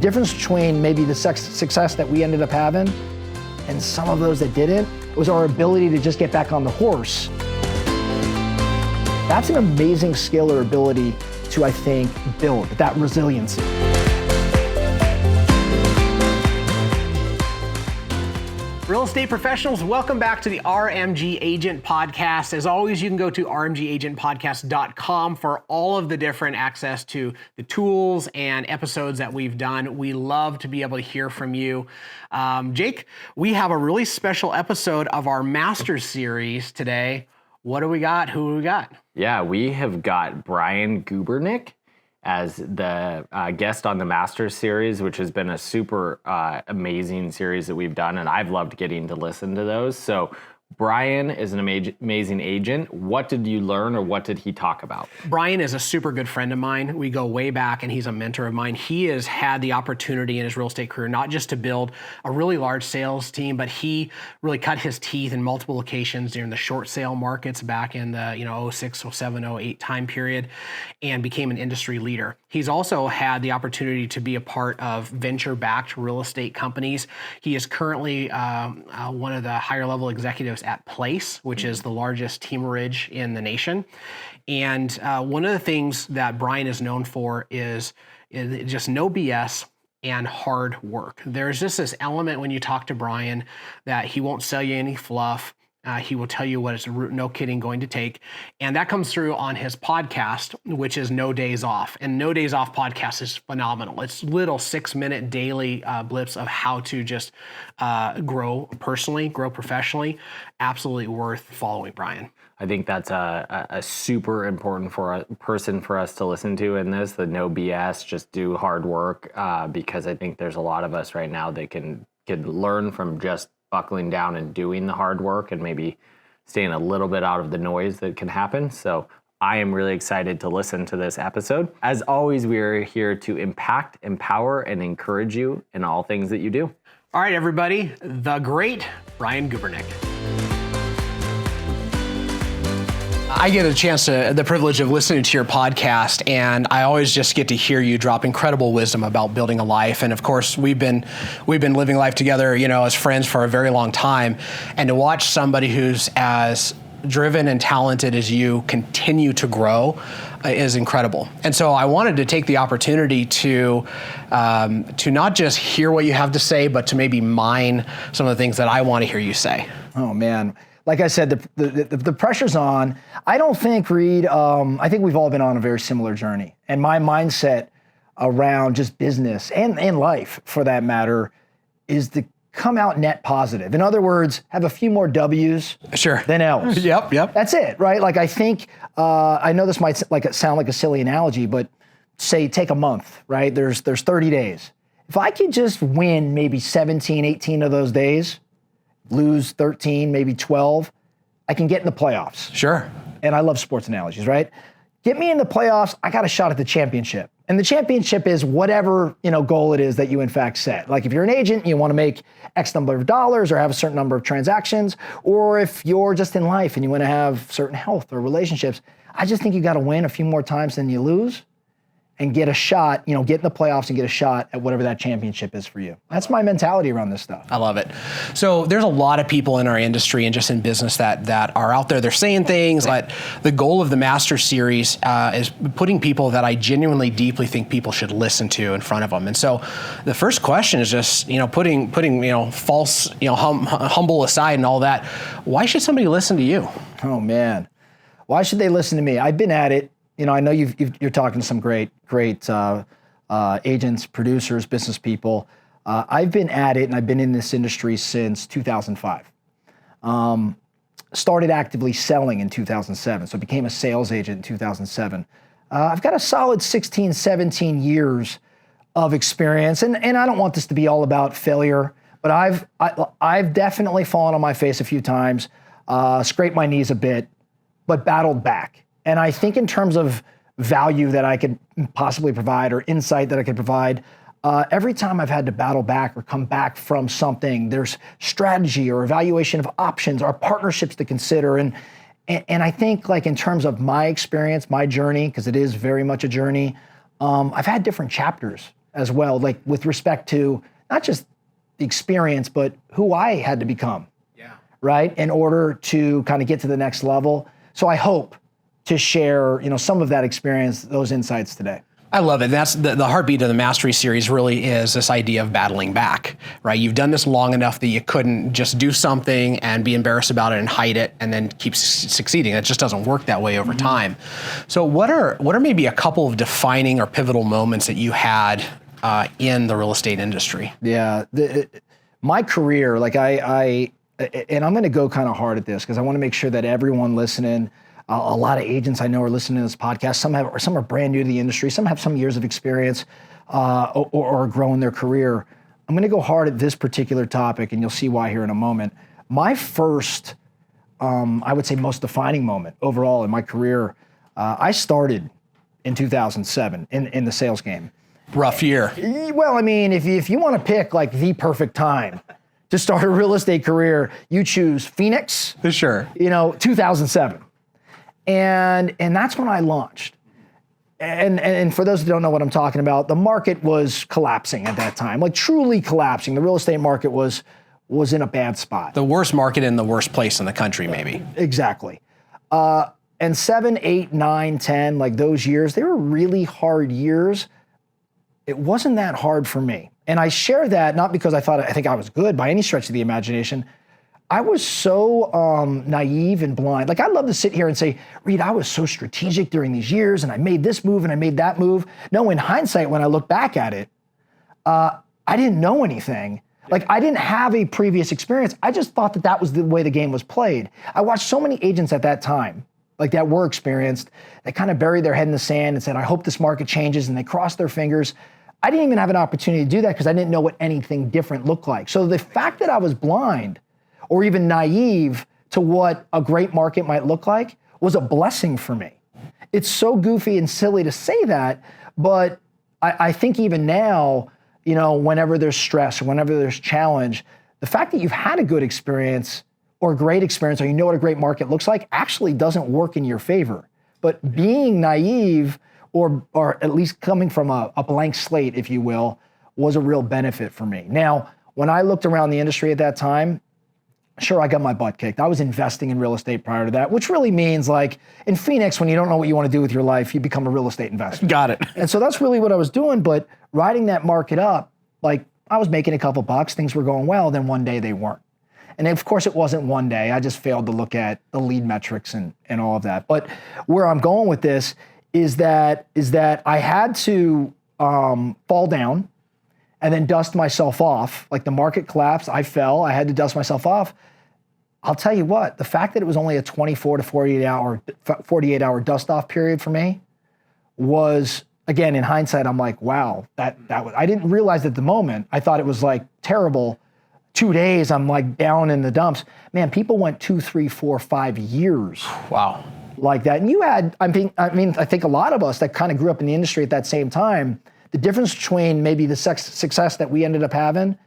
difference between maybe the success that we ended up having and some of those that didn't was our ability to just get back on the horse. That's an amazing skill or ability to, I think, build that resiliency. Real estate professionals, welcome back to the RMG Agent Podcast. As always, you can go to rmgagentpodcast.com for all of the different access to the tools and episodes that we've done. We love to be able to hear from you. Jake, we have a really special episode of our Master Series today. What do we got? Who do we got? Yeah, we have got Brian Gubernick as the guest on the Masters series, which has been a super amazing series that we've done, and I've loved getting to listen to those. So Brian is an amazing agent. What did you learn, or what did he talk about? Brian is a super good friend of mine. We go way back, and he's a mentor of mine. He has had the opportunity in his real estate career not just to build a really large sales team, but he really cut his teeth in multiple locations during the short sale markets back in the 06, 07, 08 time period, and became an industry leader. He's also had the opportunity to be a part of venture-backed real estate companies. He is currently one of the higher level executives at Place, which is the largest teamerage in the nation. And one of the things that Brian is known for is just no BS and hard work. There's just this element when you talk to Brian that he won't sell you any fluff. He will tell you what it's no kidding going to take. And that comes through on his podcast, which is No Days Off. And No Days Off podcast is phenomenal. It's little 6-minute daily blips of how to just grow personally, grow professionally. Absolutely worth following Brian. I think that's a super important person for us to listen to in this, the no BS, just do hard work, because I think there's a lot of us right now that can learn from just buckling down and doing the hard work and maybe staying a little bit out of the noise that can happen. So I am really excited to listen to this episode. As always, we are here to impact, empower, and encourage you in all things that you do. All right, everybody, the great Brian Gubernick. I get the privilege of listening to your podcast, and I always just get to hear you drop incredible wisdom about building a life. And of course, we've been living life together, as friends for a very long time. And to watch somebody who's as driven and talented as you continue to grow is incredible. And so I wanted to take the opportunity to not just hear what you have to say, but to maybe mine some of the things that I want to hear you say. Oh man. Like I said, the pressure's on. I don't think, Reed, I think we've all been on a very similar journey. And my mindset around just business and life, for that matter, is to come out net positive. In other words, have a few more W's than L's. Yep. That's it, right? Like I think, I know this might sound like a silly analogy, but say take a month, right? There's 30 days. If I could just win maybe 17, 18 of those days, lose 13, maybe 12, I can get in the playoffs. Sure. And I love sports analogies, right? Get me in the playoffs, I got a shot at the championship. And the championship is whatever, goal it is that you in fact set. Like if you're an agent, you want to make X number of dollars or have a certain number of transactions, or if you're just in life and you want to have certain health or relationships, I just think you got to win a few more times than you lose and get a shot, get in the playoffs and get a shot at whatever that championship is for you. That's my mentality around this stuff. I love it. So there's a lot of people in our industry and just in business that are out there. They're saying things like the goal of the Master Series is putting people that I genuinely, deeply think people should listen to in front of them. And so the first question is just, putting false, humble aside and all that. Why should somebody listen to you? Oh man, why should they listen to me? I've been at it. I know you're talking to some great agents, producers, business people. I've been at it, and I've been in this industry since 2005. Started actively selling in 2007, so became a sales agent in 2007. I've got a solid 16, 17 years of experience, and I don't want this to be all about failure, but I've definitely fallen on my face a few times, scraped my knees a bit, but battled back. And I think in terms of value that I could possibly provide or insight that I could provide, every time I've had to battle back or come back from something, there's strategy or evaluation of options or partnerships to consider. And I think like in terms of my experience, my journey, because it is very much a journey, I've had different chapters as well, like with respect to not just the experience, but who I had to become, right, in order to kind of get to the next level. So I hope to share, some of that experience, those insights today. I love it. That's the heartbeat of the Mastery series really is this idea of battling back, right? You've done this long enough that you couldn't just do something and be embarrassed about it and hide it and then keep succeeding. It just doesn't work that way over time. So what are maybe a couple of defining or pivotal moments that you had in the real estate industry? Yeah, my career, like and I'm going to go kind of hard at this because I want to make sure that everyone listening, a lot of agents I know are listening to this podcast. Some are brand new to the industry. Some have some years of experience or are growing their career. I'm going to go hard at this particular topic, and you'll see why here in a moment. My first, I would say, most defining moment overall in my career, I started in 2007 in the sales game. Rough year. Well, I mean, if you want to pick like the perfect time to start a real estate career, you choose Phoenix. Sure. 2007. And that's when I launched. And for those who don't know what I'm talking about, the market was collapsing at that time, like truly collapsing. The real estate market was in a bad spot. The worst market in the worst place in the country, maybe. Exactly. And 7, 8, 9, 10, like those years, they were really hard years. It wasn't that hard for me. And I share that not because I think I was good by any stretch of the imagination. I was so naive and blind. Like, I love to sit here and say, Reed, I was so strategic during these years, and I made this move and I made that move. No, in hindsight, when I look back at it, I didn't know anything. Like, I didn't have a previous experience. I just thought that was the way the game was played. I watched so many agents at that time, like that were experienced, that kind of buried their head in the sand and said, I hope this market changes, and they crossed their fingers. I didn't even have an opportunity to do that because I didn't know what anything different looked like. So the fact that I was blind or even naive to what a great market might look like was a blessing for me. It's so goofy and silly to say that, but I think even now, whenever there's stress or whenever there's challenge, the fact that you've had a good experience or a great experience or you know what a great market looks like actually doesn't work in your favor. But being naive or at least coming from a blank slate, if you will, was a real benefit for me. Now, when I looked around the industry at that time, sure, I got my butt kicked. I was investing in real estate prior to that, which really means, like, in Phoenix, when you don't know what you want to do with your life, you become a real estate investor. Got it. And so that's really what I was doing, but riding that market up, like, I was making a couple bucks, things were going well, then one day they weren't. And of course, it wasn't one day. I just failed to look at the lead metrics and all of that. But where I'm going with this is that I had to fall down and then dust myself off. Like, the market collapsed, I fell, I had to dust myself off. I'll tell you what, the fact that it was only a 24 to 48 hour dust off period for me was, again, in hindsight, I'm like, wow, that was, I didn't realize at the moment. I thought it was like terrible. 2 days, I'm like down in the dumps. Man, people went 2, 3, 4, 5 years. Wow. Like that. And you had, I think a lot of us that kind of grew up in the industry at that same time, the difference between maybe the success that we ended up having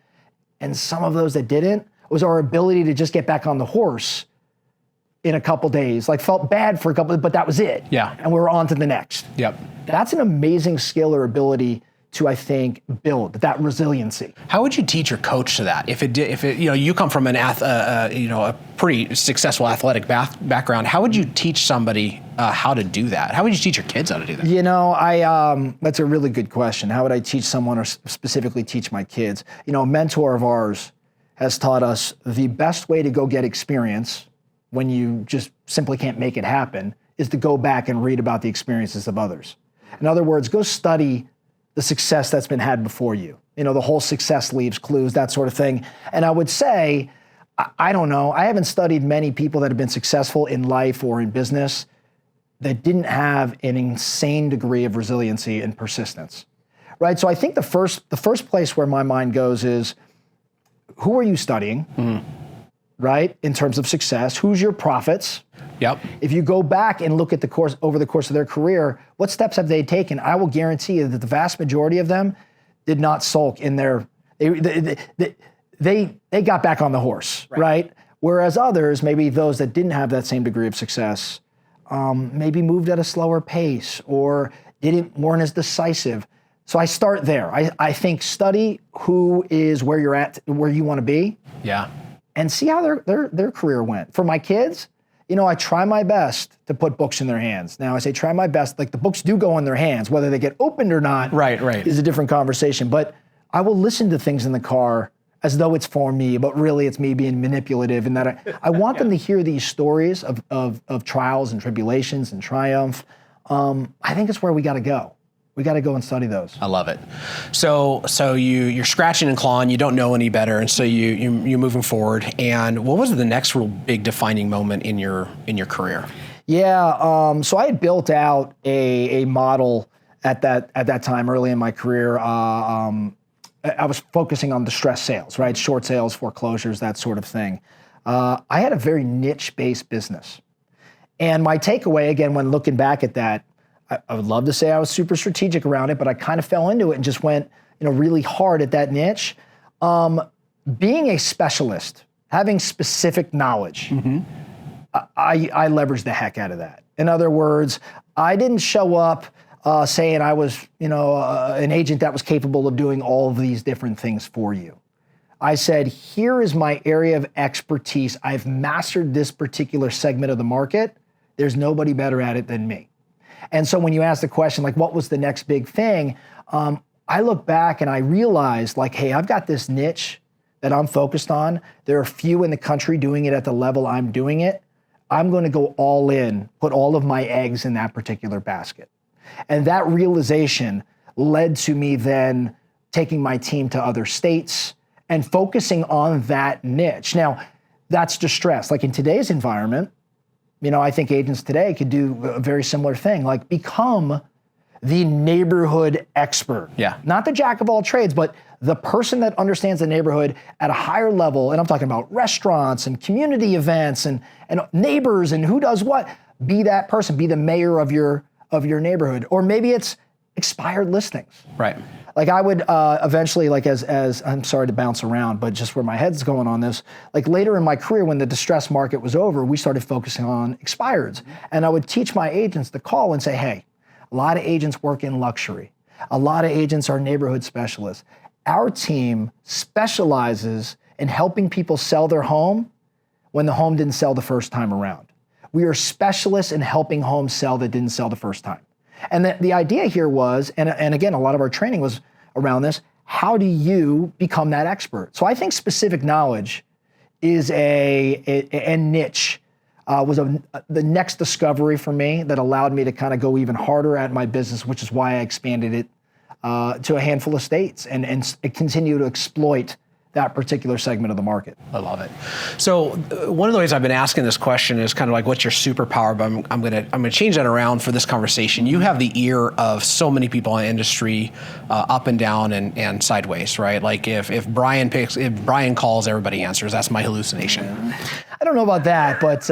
and some of those that didn't was our ability to just get back on the horse in a couple days. Like, felt bad for a couple, but that was it. Yeah. And we were on to the next. Yep. That's an amazing skill or ability to, I think, build that resiliency. How would you teach or coach to that? If you come from a pretty successful athletic background, how would you teach somebody how to do that? How would you teach your kids how to do that? That's a really good question. How would I teach someone, or specifically teach my kids? A mentor of ours has taught us the best way to go get experience when you just simply can't make it happen is to go back and read about the experiences of others. In other words, go study the success that's been had before you. The whole success leaves clues, that sort of thing. And I would say, I don't know, I haven't studied many people that have been successful in life or in business that didn't have an insane degree of resiliency and persistence, right? So I think the first place where my mind goes is, who are you studying, right? In terms of success, who's your prophets? Yep. If you go back and look at over the course of their career, what steps have they taken? I will guarantee you that the vast majority of them did not sulk in their, they got back on the horse, right? Whereas others, maybe those that didn't have that same degree of success, maybe moved at a slower pace or weren't as decisive. So I start there. I think study who is where you're at, where you want to be. Yeah. And see how their career went. For my kids, I try my best to put books in their hands. Now I say try my best, like the books do go in their hands, whether they get opened or not Right. is a different conversation. But I will listen to things in the car as though it's for me, but really it's me being manipulative, and that I want them to hear these stories of trials and tribulations and triumph. I think it's where we gotta go. We got to go and study those. I love it. So you're scratching and clawing. You don't know any better, and so you're moving forward. And what was the next real big defining moment in your career? Yeah. So I had built out a model at that time early in my career. I was focusing on distressed sales, right? Short sales, foreclosures, that sort of thing. I had a very niche-based business, and my takeaway again when looking back at that. I would love to say I was super strategic around it, but I kind of fell into it and just went, really hard at that niche. Being a specialist, having specific knowledge, I leveraged the heck out of that. In other words, I didn't show up saying I was, an agent that was capable of doing all of these different things for you. I said, here is my area of expertise. I've mastered this particular segment of the market. There's nobody better at it than me. And so when you ask the question, like, what was the next big thing? I look back and I realized, like, hey, I've got this niche that I'm focused on. There are few in the country doing it at the level I'm doing it. I'm going to go all in, put all of my eggs in that particular basket. And that realization led to me then taking my team to other states and focusing on that niche. Now, that's distress. Like in today's environment, I think agents today could do a very similar thing, like become the neighborhood expert. Yeah. Not the jack of all trades, but the person that understands the neighborhood at a higher level. And I'm talking about restaurants and community events and neighbors and who does what. Be that person, be the mayor of your neighborhood. Or maybe it's expired listings. Right. Like I would eventually, like as I'm sorry to bounce around, but just where my head's going on this, like later in my career when the distressed market was over, we started focusing on expireds. And I would teach my agents to call and say, hey, a lot of agents work in luxury. A lot of agents are neighborhood specialists. Our team specializes in helping people sell their home when the home didn't sell the first time around. We are specialists in helping homes sell that didn't sell the first time. And the idea here was, and again, a lot of our training was around this, how do you become that expert? So I think specific knowledge is a niche, was the next discovery for me that allowed me to kind of go even harder at my business, which is why I expanded it to a handful of states and continue to exploit that particular segment of the market. I love it. So one of the ways I've been asking this question is kind of like, what's your superpower? But I'm gonna change that around for this conversation. You have the ear of so many people in the industry, up and down and sideways, right? Like if Brian calls, everybody answers. That's my hallucination. I don't know about that, but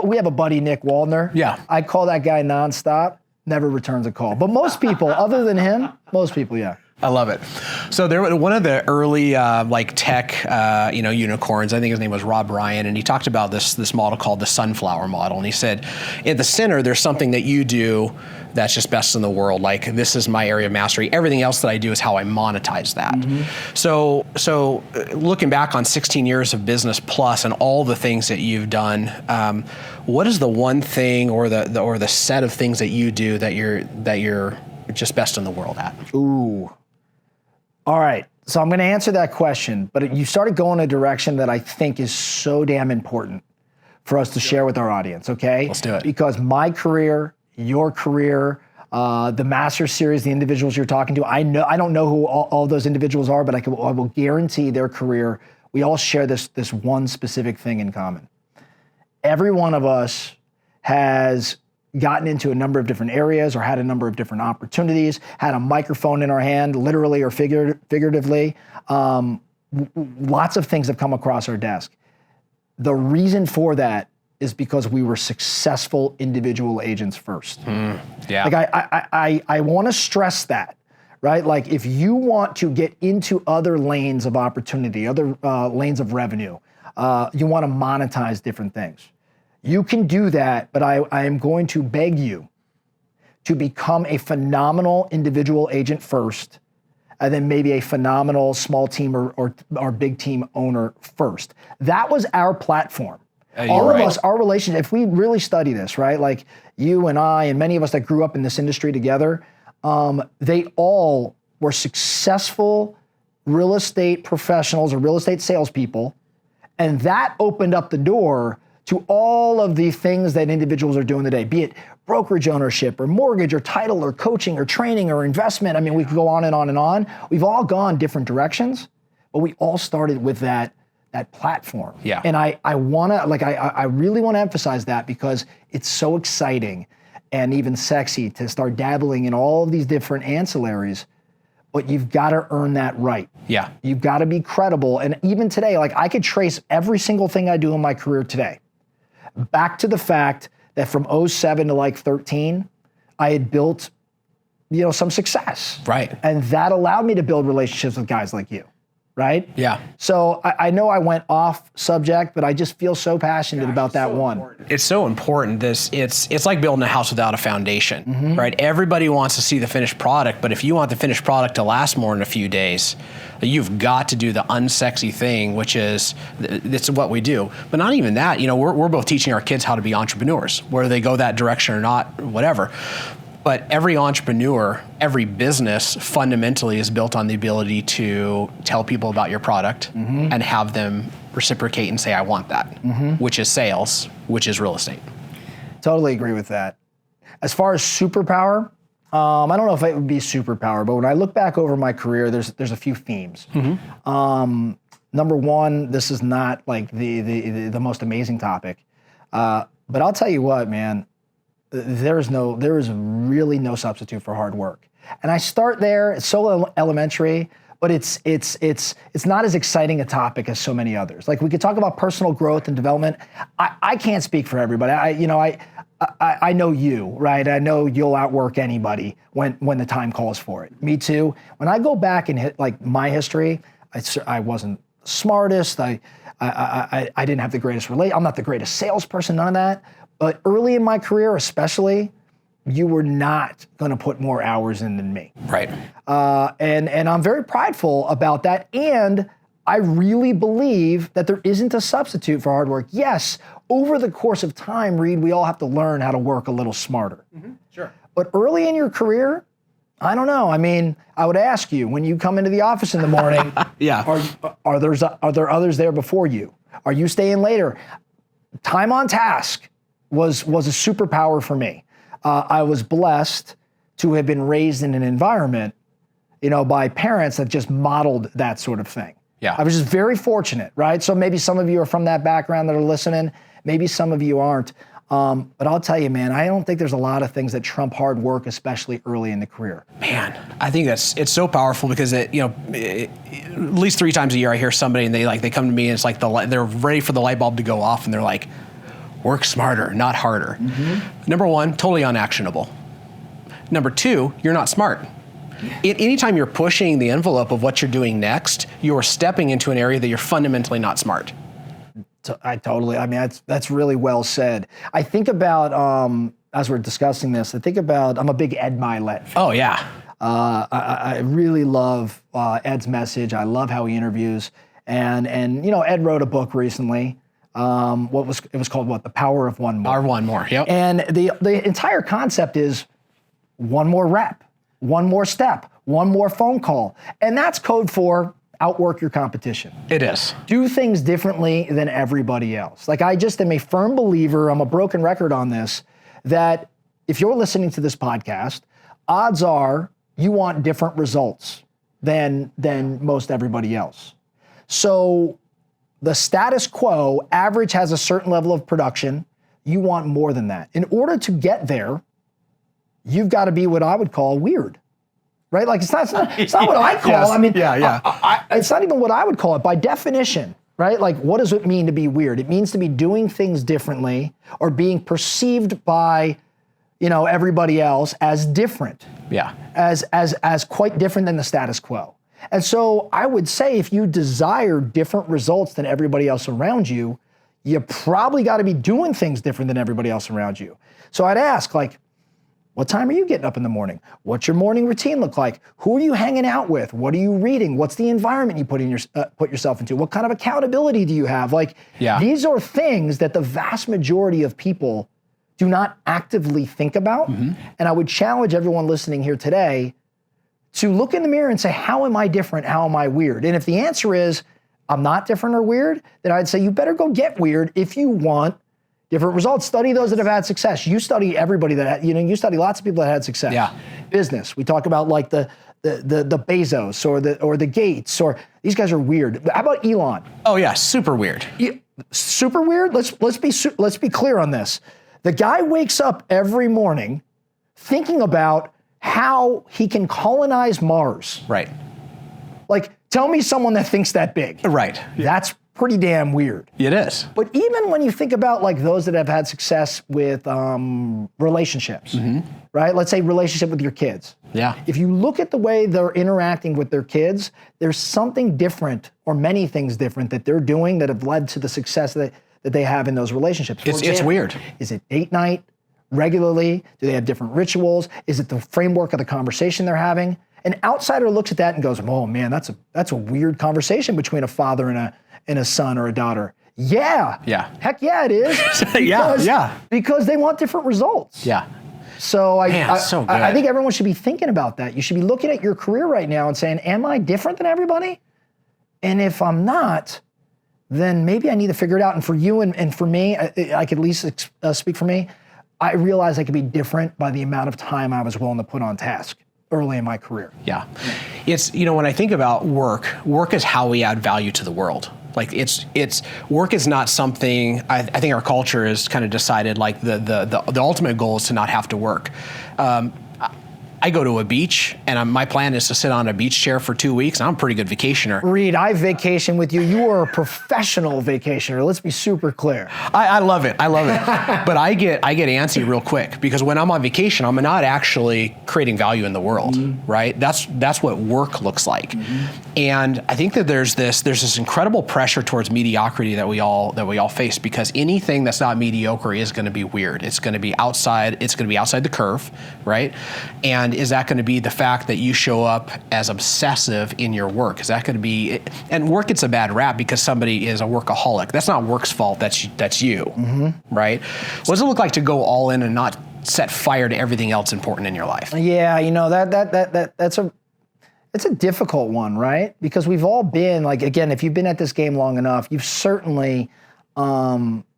we have a buddy, Nick Waldner. Yeah. I call that guy nonstop, never returns a call. But most people, other than him, yeah. I love it. So there was one of the early tech unicorns. I think his name was Rob Ryan, and he talked about this model called the sunflower model. And he said, at the center, there's something that you do that's just best in the world. Like this is my area of mastery. Everything else that I do is how I monetize that. Mm-hmm. So looking back on 16 years of business plus and all the things that you've done, what is the one thing or the set of things that you do that you're just best in the world at? Ooh. All right, so I'm going to answer that question, but you started going a direction that I think is so damn important for us to share with our audience, okay? Let's do it. Because my career, your career, the Master Series, the individuals you're talking to, I don't know who all those individuals are, but I will guarantee their career, we all share this one specific thing in common. Every one of us has gotten into a number of different areas or had a number of different opportunities, had a microphone in our hand, literally or figuratively. Lots of things have come across our desk. The reason for that is because we were successful individual agents first. Yeah. Like I want to stress that, right? Like if you want to get into other lanes of opportunity, other lanes of revenue, you want to monetize different things. You can do that, but I am going to beg you to become a phenomenal individual agent first, and then maybe a phenomenal small team or big team owner first. That was our platform. All of us, our relationship, if we really study this, right? Like you and I and many of us that grew up in this industry together, they all were successful real estate professionals or real estate salespeople. And that opened up the door to all of the things that individuals are doing today, be it brokerage ownership or mortgage or title or coaching or training or investment. I mean, we could go on and on and on. We've all gone different directions, but we all started with that platform. Yeah. And I really want to emphasize that because it's so exciting and even sexy to start dabbling in all of these different ancillaries, but you've got to earn that right. Yeah. You've got to be credible. And even today, like I could trace every single thing I do in my career today back to the fact that from 07 to like 13, I had built, some success. Right. And that allowed me to build relationships with guys like you. Right? Yeah. So I know I went off subject, but I just feel so passionate about that one. Important. It's so important. It's like building a house without a foundation, right? Everybody wants to see the finished product, but if you want the finished product to last more than a few days, you've got to do the unsexy thing, which is it's what we do. But not even that. We're both teaching our kids how to be entrepreneurs, whether they go that direction or not, whatever. But every entrepreneur, every business fundamentally is built on the ability to tell people about your product and have them reciprocate and say, I want that, which is sales, which is real estate. Totally agree with that. As far as superpower, I don't know if it would be superpower, but when I look back over my career, there's a few themes. Number one, this is not like the most amazing topic, but I'll tell you what, man. There is really no substitute for hard work. And I start there, it's so elementary, but it's not as exciting a topic as so many others. Like we could talk about personal growth and development. I can't speak for everybody. I know you, right? I know you'll outwork anybody when the time calls for it. Me too. When I go back and hit like my history, I wasn't the smartest. I didn't have the greatest I'm not the greatest salesperson, none of that. But early in my career, especially, you were not going to put more hours in than me. Right. And I'm very prideful about that. And I really believe that there isn't a substitute for hard work. Yes, over the course of time, Reed, we all have to learn how to work a little smarter. Sure. But early in your career, I don't know. I mean, I would ask you when you come into the office in the morning, are there others there before you? Are you staying later? Time on task was a superpower for me. I was blessed to have been raised in an environment, by parents that just modeled that sort of thing. Yeah. I was just very fortunate, right? So maybe some of you are from that background that are listening. Maybe some of you aren't. But I'll tell you, man, I don't think there's a lot of things that trump hard work, especially early in the career. Man, I think it's so powerful because at least 3 times a year I hear somebody and they come to me and it's like they're ready for the light bulb to go off and they're like, work smarter, not harder. Number one, totally unactionable. Number two, you're not smart. Anytime you're pushing the envelope of what you're doing next, you're stepping into an area that you're fundamentally not smart. That's really well said. I think about, as we're discussing this, I'm a big Ed Milet fan. Oh, yeah. I really love Ed's message. I love how he interviews. And Ed wrote a book recently. It was called The Power of One More. Power of One More, yep. And the entire concept is one more rep, one more step, one more phone call. And that's code for outwork your competition. It is. Do things differently than everybody else. Like I just am a firm believer, I'm a broken record on this, that if you're listening to this podcast, odds are you want different results than most everybody else. So the status quo, average has a certain level of production. You want more than that. In order to get there, you've got to be what I would call weird, right? Like it's not what I call. Yes. I mean, yeah. It's not even what I would call it by definition, right? Like what does it mean to be weird? It means to be doing things differently or being perceived by, everybody else as different. Yeah. As quite different than the status quo. And so I would say if you desire different results than everybody else around you, you probably got to be doing things different than everybody else around you. So I'd ask, What time are you getting up in the morning? What's your morning routine look like? Who are you hanging out with? What are you reading? What's the environment you put yourself into? What kind of accountability do you have? Like, these are things that the vast majority of people do not actively think about. And I would challenge everyone listening here today to look in the mirror and say, how am I different? How am I weird? And if the answer is, I'm not different or weird, then I'd say you better go get weird if you want different results. Study those that have had success. You study everybody that, you study lots of people that had success. Yeah. Business. We talk about like the Bezos or the Gates, or these guys are weird. How about Elon? Oh yeah, super weird. Super weird? Let's be clear on this. The guy wakes up every morning thinking about how he can colonize Mars. Right. Like, tell me someone that thinks that big. Right. That's pretty damn weird. It is. But even when you think about like those that have had success with relationships, right? Let's say relationship with your kids. Yeah. If you look at the way they're interacting with their kids, there's something different, or many things different, that they're doing that have led to the success that they have in those relationships. It's weird. Is it date night regularly? Do they have different rituals? Is it the framework of the conversation they're having? An outsider looks at that and goes, "Oh man, that's a weird conversation between a father and a son or a daughter." Yeah. Yeah. Heck yeah, it is. Because they want different results. Yeah. So so good. I think everyone should be thinking about that. You should be looking at your career right now and saying, am I different than everybody? And if I'm not, then maybe I need to figure it out. And for you and for me, I could at least speak for me, I realized I could be different by the amount of time I was willing to put on task early in my career. Yeah. It's, when I think about work is how we add value to the world. Like it's work is not something, I think our culture has kind of decided like the ultimate goal is to not have to work. I go to a beach, and my plan is to sit on a beach chair for 2 weeks. And I'm a pretty good vacationer. Reed, I vacation with you. You are a professional vacationer. Let's be super clear. I love it. But I get antsy real quick, because when I'm on vacation, I'm not actually creating value in the world, right? That's what work looks like. And I think that there's this incredible pressure towards mediocrity that we all face, because anything that's not mediocre is going to be weird. It's going to be outside the curve, right? And is that going to be the fact that you show up as obsessive in your work? Is that going to be, and work gets a bad rap because somebody is a workaholic. That's not work's fault, that's you, right? What does it look like to go all in and not set fire to everything else important in your life? Yeah, it's a difficult one, right? Because we've all been, like, again, if you've been at this game long enough, you've certainly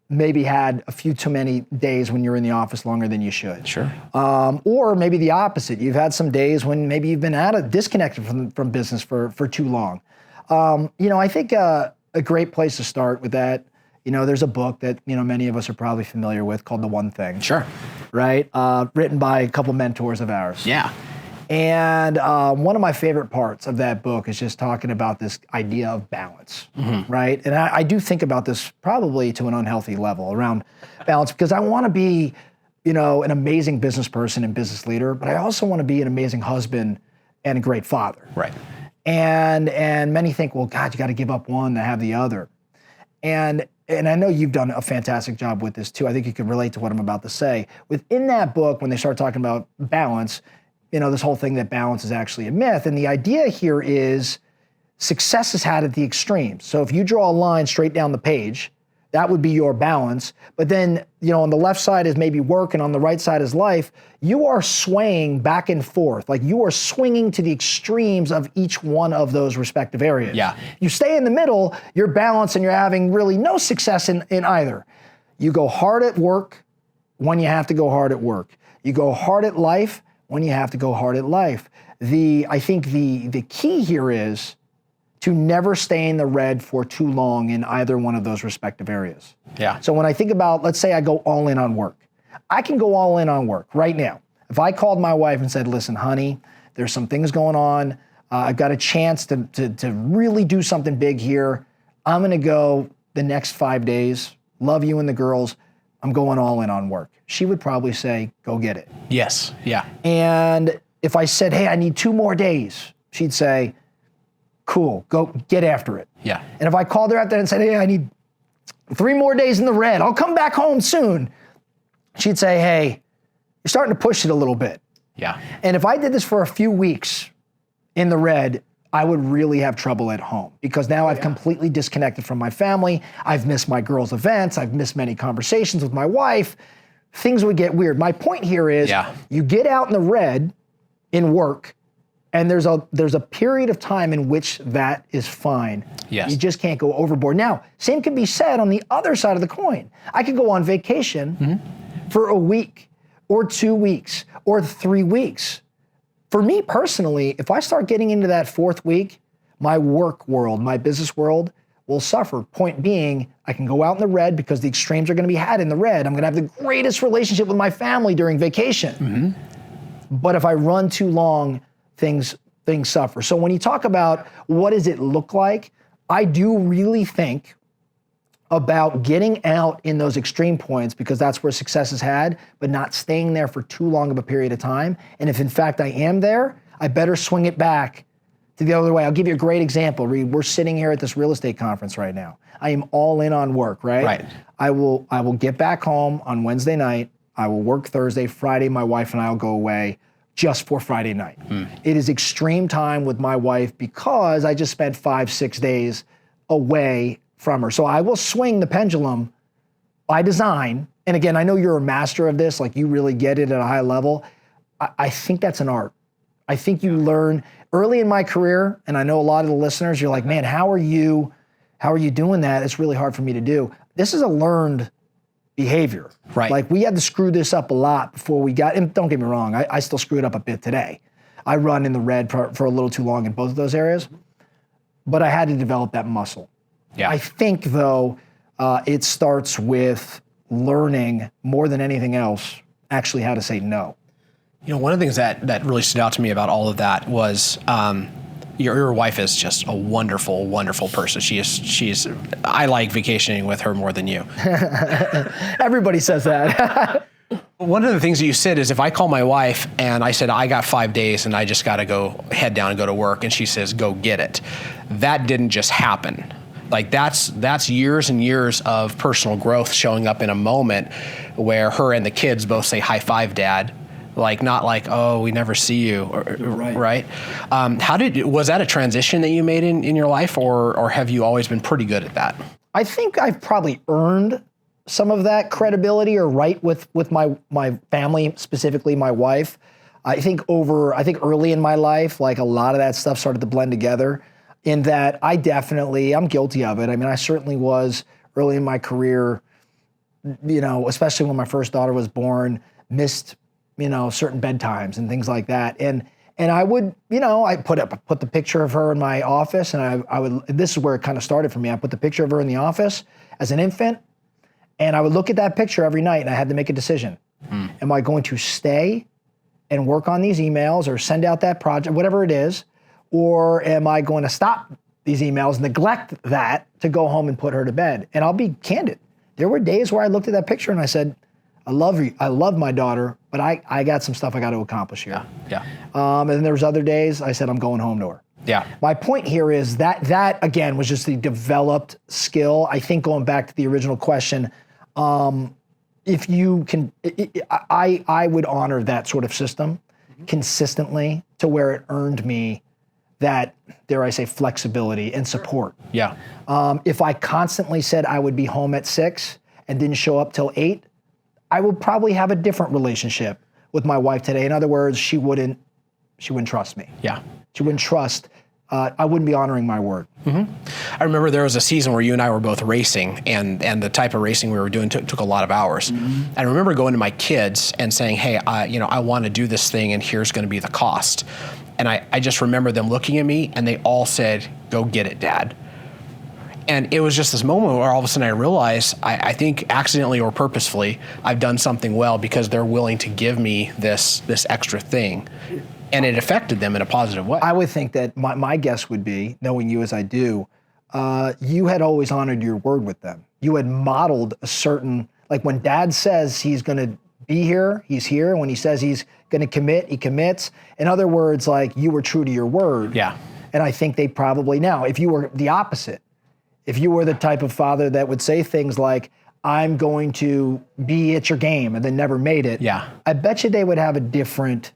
maybe had a few too many days when you're in the office longer than you should. Sure. Or maybe the opposite. You've had some days when maybe you've been disconnected from business for too long. I think a great place to start with that, there's a book that, many of us are probably familiar with called The One Thing. Sure. Right? Written by a couple mentors of ours. Yeah. And one of my favorite parts of that book is just talking about this idea of balance, right? And I do think about this probably to an unhealthy level around balance, because I want to be, an amazing business person and business leader, but I also want to be an amazing husband and a great father. Right. And many think, well, God, you got to give up one to have the other. And I know you've done a fantastic job with this too. I think you can relate to what I'm about to say. Within that book, when they start talking about balance, this whole thing that balance is actually a myth. And the idea here is success is had at the extremes. So if you draw a line straight down the page, that would be your balance. But then, on the left side is maybe work and on the right side is life. You are swaying back and forth. Like, you are swinging to the extremes of each one of those respective areas. Yeah. You stay in the middle, you're balanced and you're having really no success in either. You go hard at work when you have to go hard at work. You go hard at life when you have to go hard at life. I think the key here is to never stay in the red for too long in either one of those respective areas. Yeah. So when I think about, let's say I go all in on work. I can go all in on work right now. If I called my wife and said, listen, honey, there's some things going on. I've got a chance to really do something big here. I'm gonna go the next 5 days, love you and the girls. I'm going all in on work. She would probably say, go get it. Yes, yeah. And if I said, hey, I need 2 more days, she'd say, cool, go get after it. Yeah. And if I called her out there and said, hey, I need 3 more days in the red, I'll come back home soon, she'd say, hey, you're starting to push it a little bit. Yeah. And if I did this for a few weeks in the red, I would really have trouble at home because now I've completely disconnected from my family. I've missed my girls' events. I've missed many conversations with my wife. Things would get weird. My point here is you get out in the red in work, and there's a period of time in which that is fine. Yes. You just can't go overboard. Now, same can be said on the other side of the coin. I could go on vacation for a week or 2 weeks or 3 weeks. For me personally, if I start getting into that 4th week, my work world, my business world will suffer. Point being, I can go out in the red because the extremes are going to be had in the red. I'm going to have the greatest relationship with my family during vacation. But if I run too long, things suffer. So when you talk about what does it look like, I do really think about getting out in those extreme points because that's where success is had, but not staying there for too long of a period of time. And if in fact I am there, I better swing it back to the other way. I'll give you a great example. Reed, we're sitting here at this real estate conference right now. I am all in on work, right? Right. I will get back home on Wednesday night. I will work Thursday. Friday, my wife and I will go away just for Friday night. It is extreme time with my wife because I just spent 5-6 days away from her. So I will swing the pendulum by design. And again, I know you're a master of this, like you really get it at a high level. I think that's an art. I think you learn early in my career, and I know a lot of the listeners, you're like, man, how are you doing that? It's really hard for me to do. This is a learned behavior. Right. Like we had to screw this up a lot before we got, and don't get me wrong, I still screw it up a bit today. I run in the red for a little too long in both of those areas, but I had to develop that muscle. Yeah. I think, though, it starts with learning more than anything else, actually how to say no. You know, one of the things that really stood out to me about all of that was your wife is just a wonderful, wonderful person. She's. I like vacationing with her more than you. Everybody says that. One of the things that you said is if I call my wife and I said, I got 5 days and I just got to go head down and go to work, and she says, go get it. That didn't just happen. Like that's years and years of personal growth showing up in a moment where her and the kids both say, high five, Dad. Like, not like, oh, we never see you, right? Was that a transition that you made in your life, or have you always been pretty good at that? I think I've probably earned some of that credibility or right with my family, specifically my wife. I think early in my life, like a lot of that stuff started to blend together in that I'm guilty of it. I mean, I certainly was early in my career, you know, especially when my first daughter was born, missed, you know, certain bedtimes and things like that. And I would, you know, I put the picture of her in my office, and I would, this is where it kind of started for me. I put the picture of her in the office as an infant, and I would look at that picture every night, and I had to make a decision. Am I going to stay and work on these emails or send out that project, whatever it is, or am I going to stop these emails, neglect that to go home and put her to bed? And I'll be candid. There were days where I looked at that picture and I said, I love you. I love my daughter, but I got some stuff I got to accomplish here. Yeah. And then there was other days I said, I'm going home to her. Yeah. My point here is that again was just the developed skill. I think going back to the original question, if you can, I would honor that sort of system consistently to where it earned me that, dare I say, flexibility and support. Yeah. If I constantly said I would be home at 6 and didn't show up till 8, I would probably have a different relationship with my wife today. In other words, she wouldn't trust me. Yeah. She wouldn't trust. I wouldn't be honoring my word. I remember there was a season where you and I were both racing, and the type of racing we were doing took a lot of hours. I remember going to my kids and saying, hey, I want to do this thing, and here's going to be the cost. And I just remember them looking at me, and they all said, go get it, Dad. And it was just this moment where all of a sudden I realized, I think accidentally or purposefully, I've done something well because they're willing to give me this extra thing. And it affected them in a positive way. I would think that my guess would be, knowing you as I do, you had always honored your word with them. You had modeled a certain, like when Dad says he's going to be here, he's here. And when he says he's going to commit, he commits. In other words, like you were true to your word. Yeah. And I think they probably, now, if you were the opposite, if you were the type of father that would say things like, I'm going to be at your game and then never made it. Yeah. I bet you they would have a different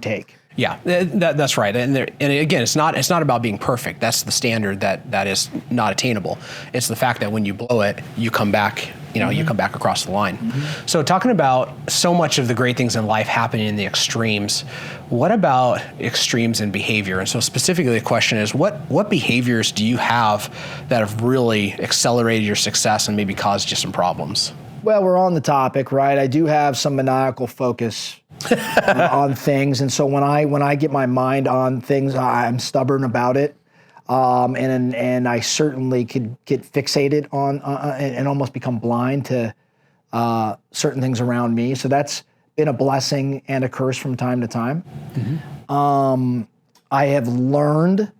take. Yeah, that's right. And again, it's not about being perfect. That's the standard that is not attainable. It's the fact that when you blow it, you come back. You come back across the line. Mm-hmm. So talking about so much of the great things in life happening in the extremes, what about extremes in behavior? And so specifically the question is, what behaviors do you have that have really accelerated your success and maybe caused you some problems? Well, we're on the topic, right? I do have some maniacal focus on things. And so when I get my mind on things, I'm stubborn about it. And I certainly could get fixated on and almost become blind to certain things around me. So that's been a blessing and a curse from time to time. Mm-hmm. I have learned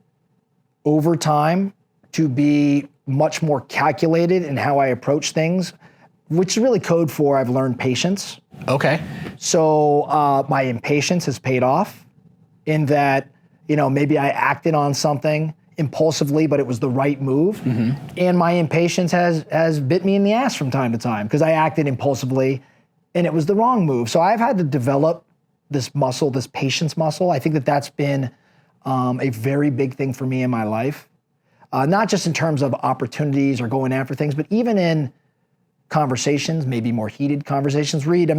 over time to be much more calculated in how I approach things, which is really code for I've learned patience. Okay. So my impatience has paid off in that, maybe I acted on something impulsively, but it was the right move. Mm-hmm. And my impatience has bit me in the ass from time to time because I acted impulsively and it was the wrong move. So I've had to develop this muscle, this patience muscle. I think that's been a very big thing for me in my life. Not just in terms of opportunities or going after things, but even in conversations, maybe more heated conversations. Reed,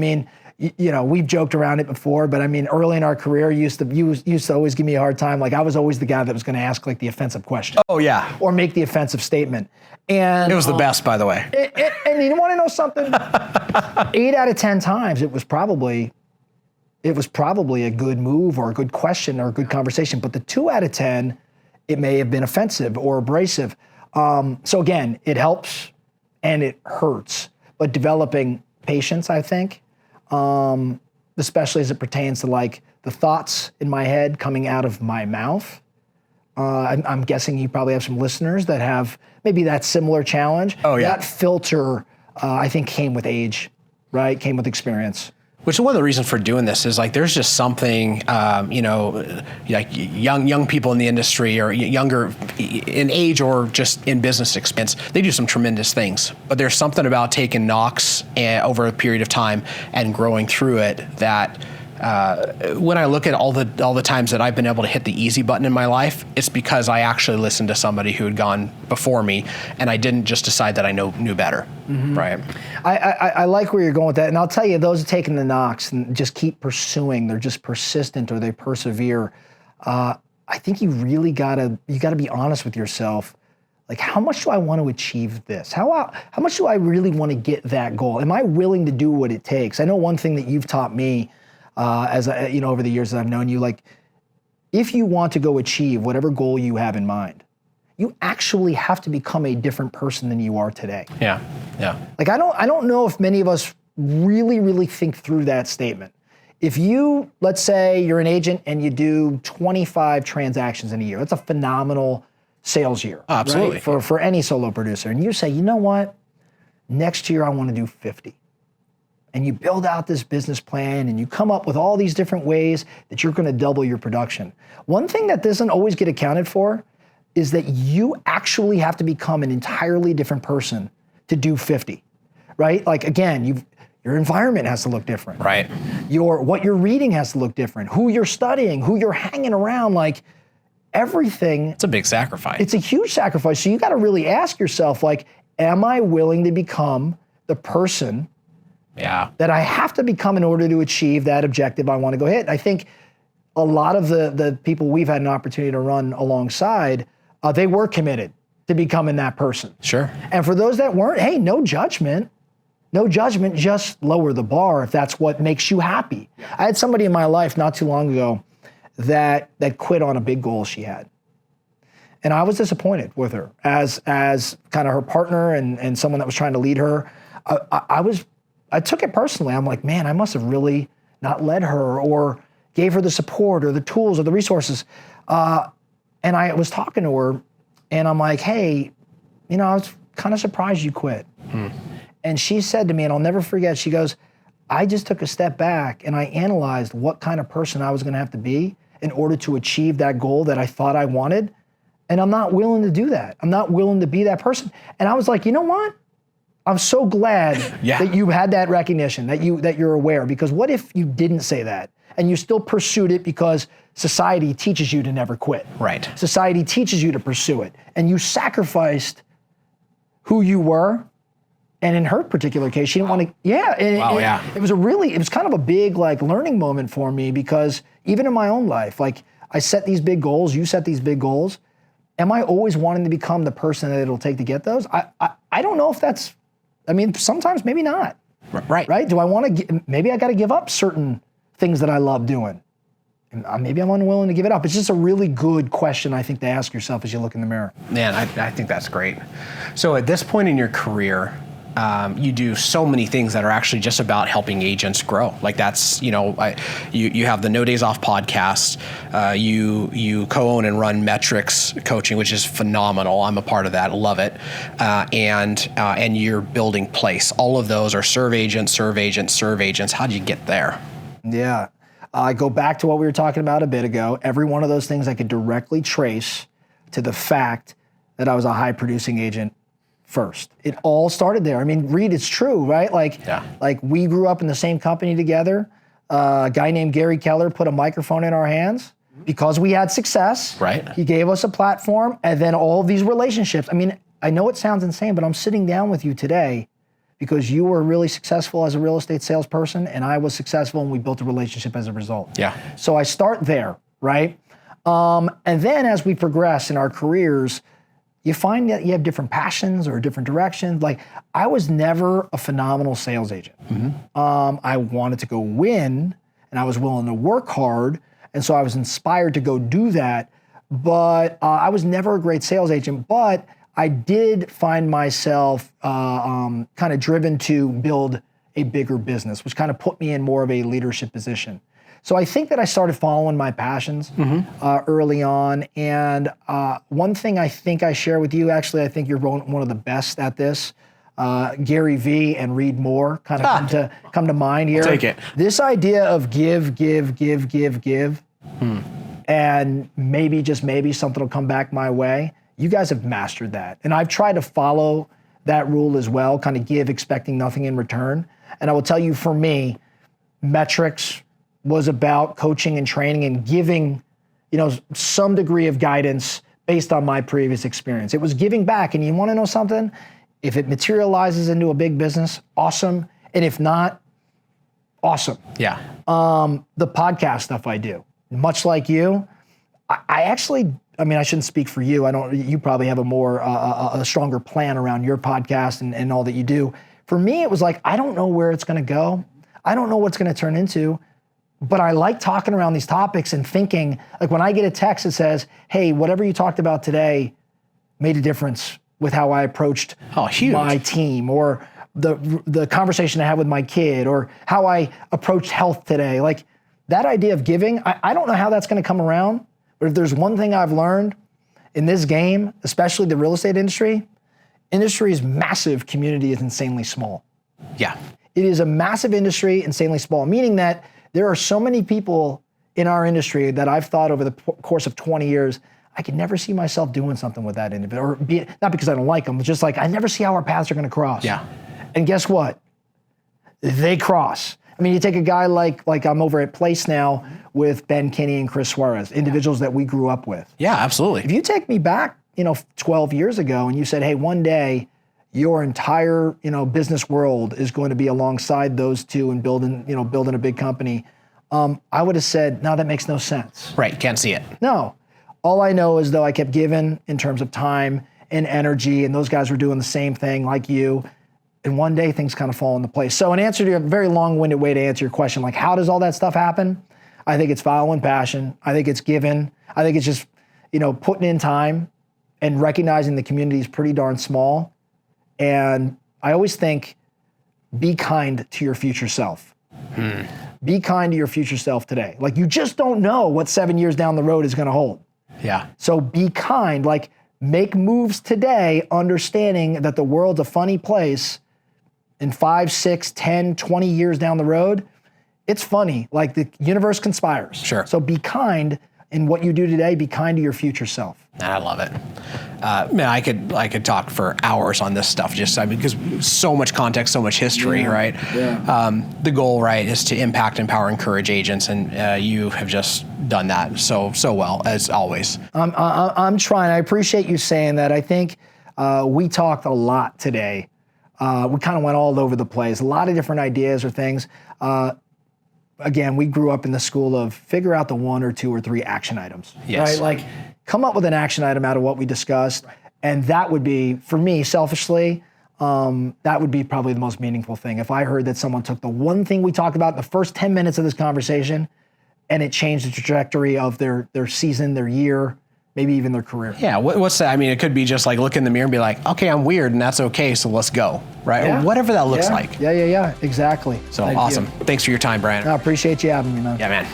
we've joked around it before, but early in our career, you used to always give me a hard time. Like I was always the guy that was going to ask like the offensive question. Oh yeah. Or make the offensive statement. And it was the best, by the way. And you want to know something? 8 out of 10 times, it was probably a good move or a good question or a good conversation. But the 2 out of 10, it may have been offensive or abrasive. So again, it helps and it hurts. But developing patience, I think, especially as it pertains to like the thoughts in my head coming out of my mouth. I'm guessing you probably have some listeners that have maybe that similar challenge. Oh yeah. That filter, I think, came with age, right? Came with experience. Which is one of the reasons for doing this is like there's just something, like young people in the industry or younger in age or just in business experience, they do some tremendous things. But there's something about taking knocks over a period of time and growing through it that when I look at all the times that I've been able to hit the easy button in my life, it's because I actually listened to somebody who had gone before me, and I didn't just decide that I knew better, mm-hmm. Right? I like where you're going with that, and I'll tell you, those taking the knocks and just keep pursuing, they're just persistent or they persevere. I think you really gotta be honest with yourself. Like, how much do I want to achieve this? How much do I really want to get that goal? Am I willing to do what it takes? I know one thing that you've taught me. Over the years that I've known you, like if you want to go achieve whatever goal you have in mind, you actually have to become a different person than you are today. Yeah. Like I don't know if many of us really, really think through that statement. If you, let's say you're an agent and you do 25 transactions in a year, that's a phenomenal sales year. Absolutely. Right? For any solo producer. And you say, you know what? Next year I want to do 50. And you build out this business plan and you come up with all these different ways that you're going to double your production. One thing that doesn't always get accounted for is that you actually have to become an entirely different person to do 50, right? Like again, your environment has to look different. Right. What you're reading has to look different. Who you're studying, who you're hanging around, like everything. It's a big sacrifice. It's a huge sacrifice. So you got to really ask yourself, like, am I willing to become the person that I have to become in order to achieve that objective I want to go hit? I think a lot of the people we've had an opportunity to run alongside, they were committed to becoming that person. Sure. And for those that weren't, hey, no judgment, just lower the bar if that's what makes you happy. I had somebody in my life not too long ago that quit on a big goal she had. And I was disappointed with her as kind of her partner and someone that was trying to lead her. I took it personally. I'm like, man, I must have really not led her or gave her the support or the tools or the resources. And I was talking to her and I'm like, hey, I was kind of surprised you quit. And she said to me, and I'll never forget, she goes, I just took a step back and I analyzed what kind of person I was going to have to be in order to achieve that goal that I thought I wanted. And I'm not willing to do that. I'm not willing to be that person. And I was like, you know what? I'm so glad Yeah. that you had that recognition, that you're aware, because what if you didn't say that and you still pursued it because society teaches you to never quit. Right. Society teaches you to pursue it, and you sacrificed who you were. And in her particular case, she didn't want to, it was kind of a big like learning moment for me, because even in my own life, like I set these big goals, you set these big goals. Am I always wanting to become the person that it'll take to get those? I don't know if that's, sometimes maybe not. Right? Do I want to, maybe I got to give up certain things that I love doing. And maybe I'm unwilling to give it up. It's just a really good question, I think, to ask yourself as you look in the mirror. Man, I think that's great. So at this point in your career, you do so many things that are actually just about helping agents grow. Like that's, you have the No Days Off podcast. You co-own and run Metrics Coaching, which is phenomenal. I'm a part of that. Love it. And you're building Place. All of those are serve agents. How do you get there? Yeah. I go back to what we were talking about a bit ago. Every one of those things I could directly trace to the fact that I was a high producing agent first. It all started there. Reed, it's true, right? Like we grew up in the same company together. A guy named Gary Keller put a microphone in our hands because we had success. Right. He gave us a platform, and then all of these relationships. I know it sounds insane, but I'm sitting down with you today because you were really successful as a real estate salesperson, and I was successful, and we built a relationship as a result. Yeah. So I start there, right? And then as we progress in our careers, you find that you have different passions or different directions. Like, I was never a phenomenal sales agent. Mm-hmm. I wanted to go win, and I was willing to work hard, and so I was inspired to go do that. But I was never a great sales agent, but I did find myself kind of driven to build a bigger business, which kind of put me in more of a leadership position. So I think that I started following my passions early on. And one thing I think I share with you, actually, I think you're one of the best at this. Gary Vee and Reed Moore kind of come to mind here. I'll take it. This idea of give, and maybe, just maybe, something will come back my way. You guys have mastered that. And I've tried to follow that rule as well, kind of give, expecting nothing in return. And I will tell you, for me, Metrics was about coaching and training and giving, some degree of guidance based on my previous experience. It was giving back. And you want to know something? If it materializes into a big business, awesome. And if not, awesome. Yeah. The podcast stuff I do, much like you, I actually, I shouldn't speak for you. You probably have a stronger plan around your podcast and all that you do. For me, it was like, I don't know where it's going to go. I don't know what's going to turn into, but I like talking around these topics and thinking, like when I get a text that says, hey, whatever you talked about today made a difference with how I approached my team, or the conversation I had with my kid, or how I approached health today. Like that idea of giving, I don't know how that's going to come around. But if there's one thing I've learned in this game, especially the real estate industry is massive, community is insanely small. Yeah. It is a massive industry, insanely small, meaning that there are so many people in our industry that I've thought over the course of 20 years, I could never see myself doing something with that individual, not because I don't like them, but just like I never see how our paths are going to cross. Yeah. And guess what? They cross. You take a guy like I'm over at Place now with Ben Kinney and Chris Suarez, individuals that we grew up with. Yeah, absolutely. If you take me back, 12 years ago, and you said, hey, one day your entire, business world is going to be alongside those two and building a big company, I would have said, no, that makes no sense. Right, can't see it. No. All I know is, though, I kept giving in terms of time and energy, and those guys were doing the same thing like you. And one day things kind of fall into place. So in answer to a very long-winded way to answer your question, like how does all that stuff happen? I think it's following passion. I think it's giving. I think it's just, putting in time and recognizing the community is pretty darn small. And I always think, be kind to your future self. Be kind to your future self today. Like you just don't know what 7 years down the road is going to hold. Yeah. So be kind, like make moves today, understanding that the world's a funny place. In 5, 6, 10, 20 years down the road, it's funny. Like the universe conspires. Sure. So be kind in what you do today. Be kind to your future self. And I love it. Man, I could talk for hours on this stuff, because so much context, so much history, right? Yeah. The goal, right, is to impact, empower, encourage agents, and you have just done that so well, as always. I'm trying. I appreciate you saying that. I think we talked a lot today. We kind of went all over the place. A lot of different ideas or things. Again, we grew up in the school of figure out the 1 or 2 or 3 action items. Yes. Right? Like, come up with an action item out of what we discussed. And that would be, for me, selfishly, that would be probably the most meaningful thing. If I heard that someone took the one thing we talked about in the first 10 minutes of this conversation and it changed the trajectory of their season, their year, maybe even their career. Yeah, what's that? I mean, it could be just like look in the mirror and be like, okay, I'm weird and that's okay, so let's go, right? Yeah. Whatever that looks like. Yeah, exactly. So Thank awesome. you. Thanks for your time, Brian. I appreciate you having me, man. Yeah, man.